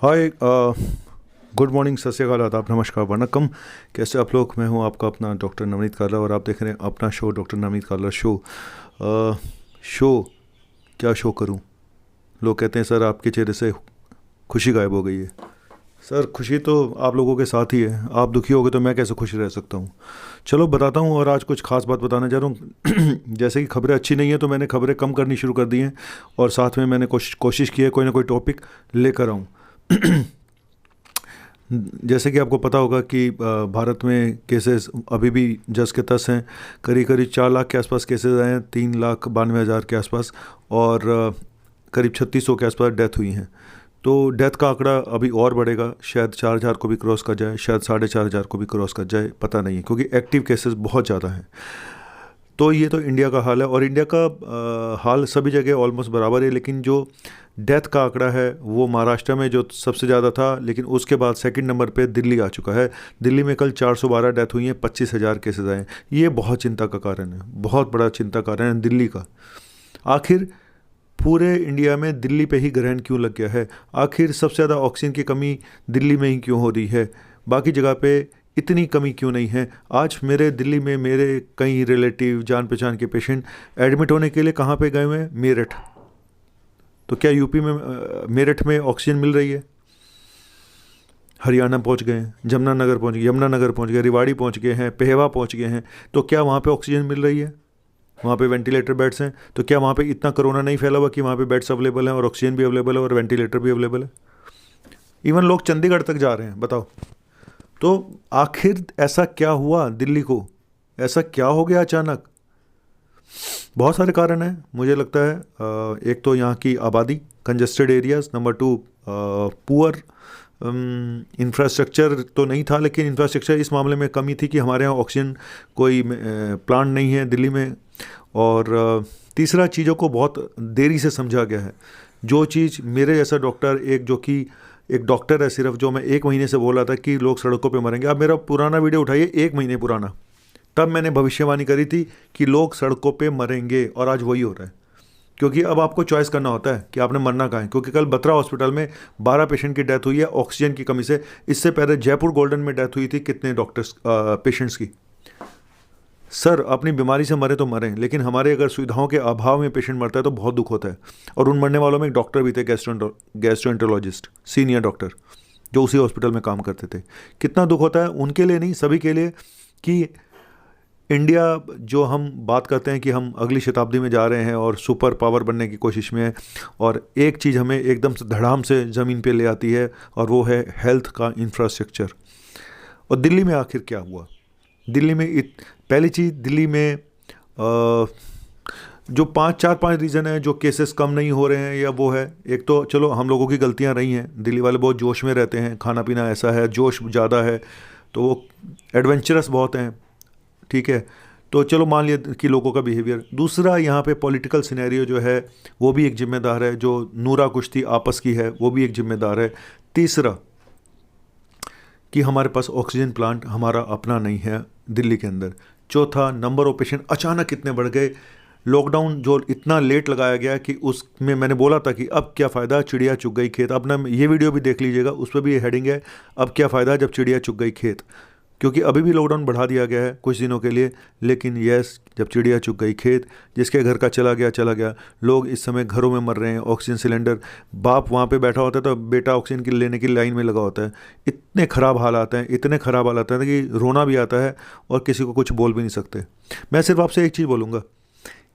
हाय। Good morning, सत श्री अकाल, आदाब, नमस्कार, वनकम। कैसे आप लोग? मैं हूं आपका अपना डॉक्टर नवनीत काला और आप देख रहे हैं अपना शो डॉक्टर नवनीत काला शो। शो क्या शो करूं? लोग कहते हैं सर आपके चेहरे से खुशी गायब हो गई है। सर खुशी तो आप लोगों के साथ ही है। आप दुखी हो गए तो मैं कैसे खुश रह सकता हूँ? चलो बताता हूँ। और आज कुछ खास बात बताने जा रहा हूँ। जैसे कि खबरें अच्छी नहीं है तो मैंने खबरें कम करनी शुरू कर दी हैं। और साथ में मैंने कोशिश की है कोई ना कोई टॉपिक लेकर आऊँ। जैसे कि आपको पता होगा कि भारत में केसेस अभी भी जस के तस हैं। करीब करीब 4 लाख के आसपास केसेस आए हैं, 3,92,000 के आसपास। और करीब 3600 के आसपास डेथ हुई हैं। तो डेथ का आंकड़ा अभी और बढ़ेगा, शायद 4,000 को भी क्रॉस कर जाए, शायद 4,500 को भी क्रॉस कर जाए, पता नहीं है, क्योंकि एक्टिव केसेस बहुत ज़्यादा हैं। तो ये तो इंडिया का हाल है। और इंडिया का हाल सभी जगह ऑलमोस्ट बराबर है। लेकिन जो डेथ का आंकड़ा है वो महाराष्ट्र में जो सबसे ज़्यादा था, लेकिन उसके बाद सेकंड नंबर पे दिल्ली आ चुका है। दिल्ली में कल 412 डेथ हुई हैं, 25,000 केसेस आए हैं। ये बहुत चिंता का कारण है, बहुत बड़ा चिंता का कारण है दिल्ली का। आखिर पूरे इंडिया में दिल्ली पे ही ग्रहण क्यों लग गया है? आखिर सबसे ज़्यादा ऑक्सीजन की कमी दिल्ली में ही क्यों हो रही है? बाकी जगह पे इतनी कमी क्यों नहीं है? आज मेरे दिल्ली में मेरे कई रिलेटिव जान पहचान के पेशेंट एडमिट होने के लिए कहाँ पे गए हुए हैं? मेरठ। तो क्या यूपी में मेरठ में ऑक्सीजन मिल रही है? हरियाणा पहुंच गए हैं, जमुनानगर पहुंच गए, यमुनानगर पहुंच गए, रेवाड़ी पहुंच गए हैं, पेहवा पहुंच गए हैं। तो क्या वहाँ पे ऑक्सीजन मिल रही है? वहाँ पे वेंटिलेटर बेड्स हैं। तो क्या वहाँ पे इतना कोरोना नहीं फैला हुआ कि वहाँ पे बेड्स अवेलेबल हैं और ऑक्सीजन भी अवेलेबल है और वेंटिलेटर भी अवेलेबल है? इवन लोग चंडीगढ़ तक जा रहे हैं, बताओ। तो आखिर ऐसा क्या हुआ दिल्ली को? ऐसा क्या हो गया अचानक? बहुत सारे कारण हैं मुझे लगता है। एक तो यहाँ की आबादी, congested areas. Number two, poor infrastructure तो नहीं था, लेकिन इंफ्रास्ट्रक्चर इस मामले में कमी थी कि हमारे यहाँ ऑक्सीजन कोई प्लांट नहीं है दिल्ली में। और तीसरा, चीज़ों को बहुत देरी से समझा गया है। जो चीज़ मेरे जैसा डॉक्टर, एक जो कि एक डॉक्टर है सिर्फ, जो मैं 1 महीने से बोल रहा था कि लोग सड़कों पे मरेंगे। अब मेरा पुराना वीडियो उठाइए, 1 महीने पुराना, तब मैंने भविष्यवाणी करी थी कि लोग सड़कों पे मरेंगे, और आज वही हो रहा है। क्योंकि अब आपको चॉइस करना होता है कि आपने मरना कहाँ है। क्योंकि कल बत्रा हॉस्पिटल में 12 पेशेंट की डेथ हुई है ऑक्सीजन की कमी से। इससे पहले जयपुर गोल्डन में डेथ हुई थी कितने डॉक्टर्स पेशेंट्स की। सर अपनी बीमारी से मरे तो मरें, लेकिन हमारे अगर सुविधाओं के अभाव में पेशेंट मरता है तो बहुत दुख होता है। और उन मरने वालों में एक डॉक्टर भी थे, गैस्ट्रोएंटरोलॉजिस्ट, सीनियर डॉक्टर, जो उसी हॉस्पिटल में काम करते थे। कितना दुख होता है उनके लिए, नहीं सभी के लिए, कि इंडिया, जो हम बात करते हैं कि हम अगली शताब्दी में जा रहे हैं और सुपर पावर बनने की कोशिश में है, और एक चीज़ हमें एकदम से धड़ाम से ज़मीन पे ले आती है, और वो है हेल्थ का इंफ्रास्ट्रक्चर। और दिल्ली में आखिर क्या हुआ? दिल्ली में पहली चीज़, दिल्ली में जो 5 रीज़न है जो केसेस कम नहीं हो रहे हैं, या वो है, एक तो चलो हम लोगों की गलतियां रही हैं। दिल्ली वाले बहुत जोश में रहते हैं, खाना पीना ऐसा है, जोश ज़्यादा है, तो वो एडवेंचरस बहुत हैं, ठीक है। तो चलो मान लिया कि लोगों का बिहेवियर। दूसरा, यहाँ पे पॉलिटिकल सिनेरियो जो है वो भी एक जिम्मेदार है, जो नूरा कुश्ती आपस की है वो भी एक जिम्मेदार है। तीसरा, कि हमारे पास ऑक्सीजन प्लांट हमारा अपना नहीं है दिल्ली के अंदर। चौथा, नंबर ऑफ पेशेंट अचानक कितने बढ़ गए। लॉकडाउन जो इतना लेट लगाया गया कि उसमें मैंने बोला था कि अब क्या फ़ायदा, चिड़िया चुग गई खेत। अब ना ये वीडियो भी देख लीजिएगा, उस पर भी ये हेडिंग है, अब क्या फ़ायदा जब चिड़िया चुग गई खेत। क्योंकि अभी भी लॉकडाउन बढ़ा दिया गया है कुछ दिनों के लिए, लेकिन यस, जब चिड़िया चुग गई खेत, जिसके घर का चला गया चला गया। लोग इस समय घरों में मर रहे हैं। ऑक्सीजन सिलेंडर, बाप वहाँ पे बैठा होता है तो बेटा ऑक्सीजन की लेने की लाइन में लगा होता है। इतने ख़राब हालात हैं, इतने ख़राब हालात हैं कि रोना भी आता है और किसी को कुछ बोल भी नहीं सकते। मैं सिर्फ आपसे एक चीज़ बोलूँगा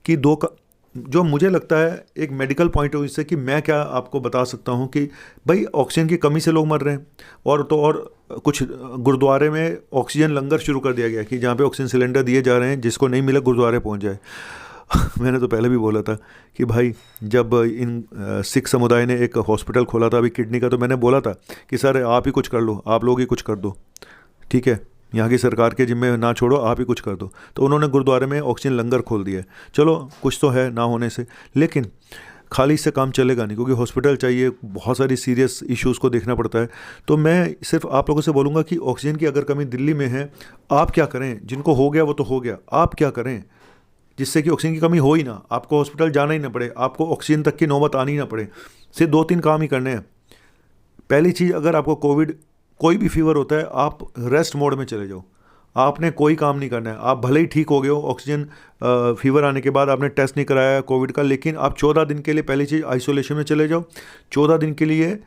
कि जो मुझे लगता है एक मेडिकल पॉइंट ऑफ व्यू से, कि मैं क्या आपको बता सकता हूँ कि भाई ऑक्सीजन की कमी से लोग मर रहे हैं। और कुछ गुरुद्वारे में ऑक्सीजन लंगर शुरू कर दिया गया कि जहाँ पे ऑक्सीजन सिलेंडर दिए जा रहे हैं, जिसको नहीं मिला गुरुद्वारे पहुँच जाए। मैंने तो पहले भी बोला था कि भाई, जब इन सिख समुदाय ने एक हॉस्पिटल खोला था अभी किडनी का, तो मैंने बोला था कि सर आप ही कुछ कर लो, आप लोग ही कुछ कर दो, ठीक है, यहाँ की सरकार के जिम्मे ना छोड़ो, आप ही कुछ कर दो। तो उन्होंने गुरुद्वारे में ऑक्सीजन लंगर खोल दिया है। चलो कुछ तो है ना होने से, लेकिन खाली इससे काम चलेगा नहीं, क्योंकि हॉस्पिटल चाहिए, बहुत सारी सीरियस इश्यूज़ को देखना पड़ता है। तो मैं सिर्फ आप लोगों से बोलूँगा कि ऑक्सीजन की अगर कमी दिल्ली में है, आप क्या करें? जिनको हो गया वो तो हो गया, आप क्या करें जिससे कि ऑक्सीजन की कमी हो ही ना, आपको हॉस्पिटल जाना ही ना पड़े, आपको ऑक्सीजन तक की नौबत आनी ही ना पड़े। सिर्फ 2-3 काम ही करने हैं। पहली चीज़, अगर आपको कोविड कोई भी फीवर होता है, आप रेस्ट मोड में चले जाओ। आपने कोई काम नहीं करना है। आप भले ही ठीक हो गए हो, ऑक्सीजन फीवर आने के बाद आपने टेस्ट नहीं कराया कोविड का, लेकिन आप 14 दिन के लिए पहली चीज़ आइसोलेशन में चले जाओ। 14 दिन के लिए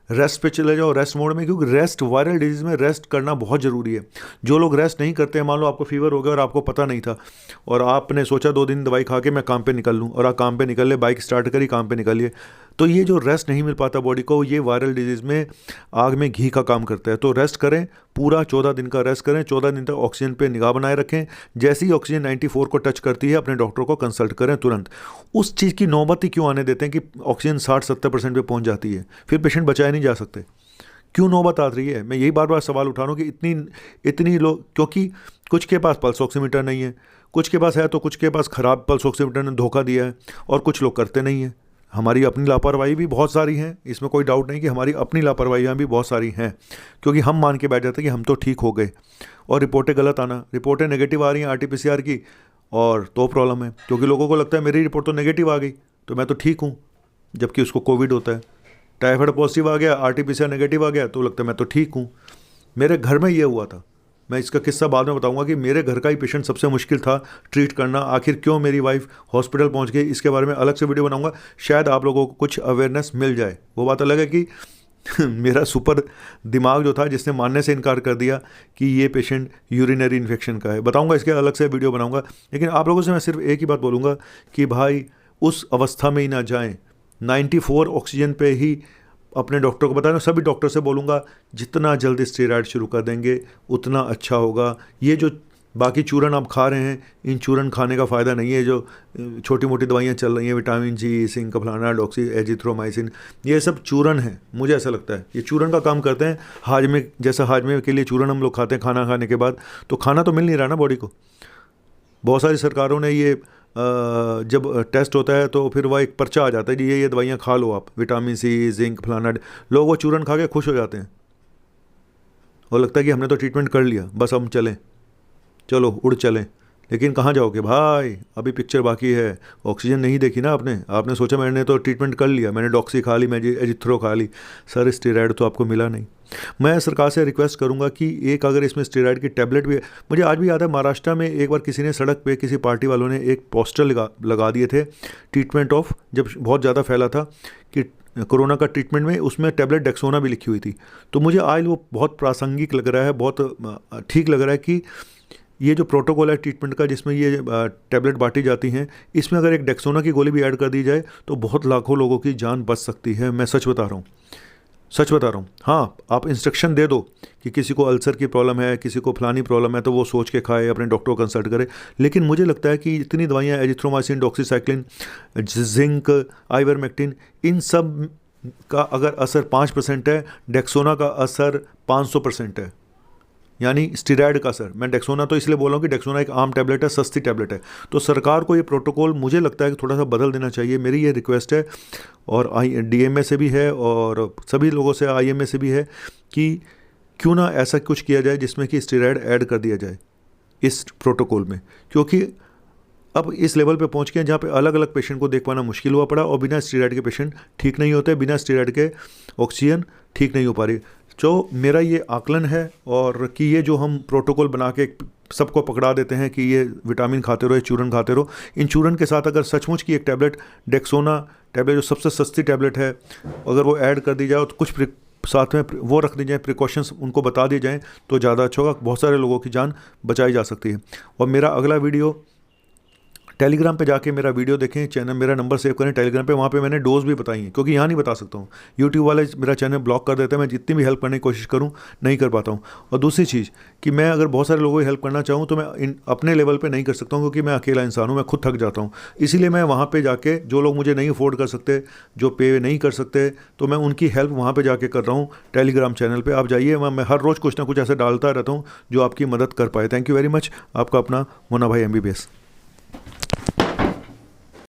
रेस्ट पे चले जाओ, रेस्ट मोड में, क्योंकि रेस्ट, वायरल डिजीज़ में रेस्ट करना बहुत ज़रूरी है। जो लोग रेस्ट नहीं करते हैं, मान लो आपको फीवर हो गया और आपको पता नहीं था, और आपने सोचा 2 दिन दवाई खा के मैं काम पे निकल लूँ, और आप काम पे निकल ले, बाइक स्टार्ट करी, काम पे निकलिए, तो ये जो रेस्ट नहीं मिल पाता बॉडी को, ये वायरल डिजीज़ में आग में घी का काम करता है। तो रेस्ट करें, पूरा 14 दिन का रेस्ट करें। 14 दिन तक ऑक्सीजन पे निगाह बनाए रखें। जैसे ही ऑक्सीजन 94 को टच करती है, अपने डॉक्टर को कंसल्ट करें तुरंत। उस चीज़ की नौबत ही क्यों आने देते हैं कि ऑक्सीजन 60-70% पे पहुंच जाती है, फिर पेशेंट बचाए नहीं जा सकते। क्यों नौबत आ रही है? मैं यही बार बार सवाल उठा रहा हूँ कि इतनी लोग, क्योंकि कुछ के पास पल्स ऑक्सीमीटर नहीं है, कुछ के पास है तो कुछ के पास ख़राब पल्स ऑक्सीमीटर ने धोखा दिया है, और कुछ लोग करते नहीं हैं। हमारी अपनी लापरवाही भी बहुत सारी हैं, इसमें कोई डाउट नहीं कि हमारी अपनी लापरवाहियाँ भी बहुत सारी हैं, क्योंकि हम मान के बैठ जाते हैं कि हम तो ठीक हो गए, और रिपोर्टें गलत आना, रिपोर्टें नेगेटिव आ रही हैं RT-PCR की, और तो प्रॉब्लम है, क्योंकि लोगों को लगता है मेरी रिपोर्ट तो नेगेटिव आ गई तो मैं तो ठीक हूँ, जबकि उसको कोविड होता है। टाइफाइड पॉजिटिव आ गया, RT-PCR नेगेटिव आ गया, तो लगता है मैं तो ठीक हूँ। मेरे घर में ये हुआ था, मैं इसका किस्सा बाद में बताऊंगा कि मेरे घर का ही पेशेंट सबसे मुश्किल था ट्रीट करना। आखिर क्यों मेरी वाइफ हॉस्पिटल पहुंच गई, इसके बारे में अलग से वीडियो बनाऊंगा, शायद आप लोगों को कुछ अवेयरनेस मिल जाए। वो बात अलग है कि मेरा सुपर दिमाग जो था, जिसने मानने से इनकार कर दिया कि ये पेशेंट यूरिनरी इन्फेक्शन का है, बताऊंगा, इसके अलग से वीडियो बनाऊंगा। लेकिन आप लोगों से मैं सिर्फ एक ही बात बोलूँगा कि भाई उस अवस्था में ही ना जाएँ। 94 ऑक्सीजन पे ही अपने डॉक्टर को बताना, सभी डॉक्टर से बोलूँगा जितना जल्दी स्टेरॉइड शुरू कर देंगे उतना अच्छा होगा। ये जो बाकी चूरन आप खा रहे हैं, इन चूरन खाने का फ़ायदा नहीं है। जो छोटी मोटी दवाइयाँ चल रही हैं, विटामिन जी, जिंक, फलाना, डॉक्सी, एजिथ्रोमाइसिन, ये सब चूरन है। मुझे ऐसा लगता है ये चूरन का काम करते हैं। हाजमे, जैसा हाजमे के लिए चूरन हम लोग खाते हैं खाना खाने के बाद, तो खाना तो मिल नहीं रहा ना बॉडी को। बहुत सारी सरकारों ने ये जब टेस्ट होता है तो फिर वह एक पर्चा आ जाता है कि ये दवाइयाँ खा लो आप, विटामिन सी, जिंक, फलाना। लोग वो चूरन खा के खुश हो जाते हैं और लगता है कि हमने तो ट्रीटमेंट कर लिया, बस हम चलें, चलो उड़ चलें। लेकिन कहाँ जाओगे भाई, अभी पिक्चर बाकी है। ऑक्सीजन नहीं देखी ना आपने सोचा मैंने तो ट्रीटमेंट कर लिया, मैंने डॉक्सी खा ली, मैंने एजिथ्रो खा ली, सर स्टेरॉइड तो आपको मिला नहीं। मैं सरकार से रिक्वेस्ट करूंगा कि एक अगर इसमें स्टेरॉइड की टैबलेट भी है। मुझे आज भी याद है, महाराष्ट्र में एक बार किसी ने सड़क पे, किसी पार्टी वालों ने एक पोस्टर लगा दिए थे, ट्रीटमेंट ऑफ, जब बहुत ज़्यादा फैला था कि कोरोना का ट्रीटमेंट में, उसमें टैबलेट डेक्सोना भी लिखी हुई थी। तो मुझे आज वो बहुत प्रासंगिक लग रहा है, बहुत ठीक लग रहा है कि ये जो प्रोटोकॉल है ट्रीटमेंट का, जिसमें ये टैबलेट बांटी जाती हैं, इसमें अगर एक डेक्सोना की गोली भी ऐड कर दी जाए तो बहुत लाखों लोगों की जान बच सकती है। मैं सच बता रहा हूँ, सच बता रहा हूँ। हाँ, आप इंस्ट्रक्शन दे दो कि किसी को अल्सर की प्रॉब्लम है, किसी को फलानी प्रॉब्लम है, तो वो सोच के खाए, अपने डॉक्टर को कंसल्ट करे। लेकिन मुझे लगता है कि इतनी दवाइयाँ, एजिथ्रोमाइसिन, डॉक्सीसाइक्लिन, जिंक, आइवरमेक्टिन, इन सब का अगर असर 5% है, डेक्सोना का असर 500% है, यानी स्टेरॉइड का असर। मैं डेक्सोना तो इसलिए बोल रहा हूँ कि डेक्सोना एक आम टैबलेट है, सस्ती टैबलेट है। तो सरकार को ये प्रोटोकॉल मुझे लगता है कि थोड़ा सा बदल देना चाहिए, मेरी ये रिक्वेस्ट है। और DMA से भी है और सभी लोगों से, IMA से भी है कि क्यों ना ऐसा कुछ किया जाए जिसमें कि स्टेरॉइड ऐड कर दिया जाए इस प्रोटोकॉल में। क्योंकि अब इस लेवल पे पहुंच गए जहाँ पे अलग अलग पेशेंट को देख पाना मुश्किल हुआ पड़ा, और बिना स्टेरॉइड के पेशेंट ठीक नहीं होते, बिना स्टेरॉइड के ऑक्सीजन ठीक नहीं हो पा रही। तो मेरा ये आकलन है, और कि ये जो हम प्रोटोकॉल बना के सबको पकड़ा देते हैं कि ये विटामिन खाते रहो, ये चूरन खाते रहो, इन चूरन के साथ अगर सचमुच की एक टैबलेट, डेक्सोना टैबलेट जो सबसे सस्ती टैबलेट है, अगर वो ऐड कर दी जाए तो कुछ साथ में वो रख दी जाए, प्रिकॉशंस उनको बता दिए जाएँ, तो ज़्यादा अच्छा होगा। बहुत सारे लोगों की जान बचाई जा सकती है। और मेरा अगला वीडियो, टेलीग्राम पे जाके मेरा वीडियो देखें, चैनल, मेरा नंबर सेव करें टेलीग्राम पे, वहाँ पे मैंने डोज भी बताई हैं, क्योंकि यहाँ नहीं बता सकता हूँ। यूट्यूब वाले मेरा चैनल ब्लॉक कर देते हैं, मैं जितनी भी हेल्प करने की कोशिश करूँ नहीं कर पाता हूँ। और दूसरी चीज़ कि मैं अगर बहुत सारे लोगों की हेल्प करना चाहूँ तो मैं अपने लेवल पर नहीं कर सकता हूँ, क्योंकि मैं अकेला इंसान हूँ, मैं खुद थक जाता हूँ। इसीलिए मैं वहाँ पर जाके, जो लोग मुझे नहीं अफोर्ड कर सकते, जो पे नहीं कर सकते, तो मैं उनकी हेल्प वहाँ पर जाके कर रहा हूँ। टेलीग्राम चैनल पर आप जाइए, मैं हर रोज़ कुछ ना कुछ ऐसे डालता रहता हूँ जो आपकी मदद कर पाए। Thank you very much. आपका अपना मुन्ना भाई MBBS।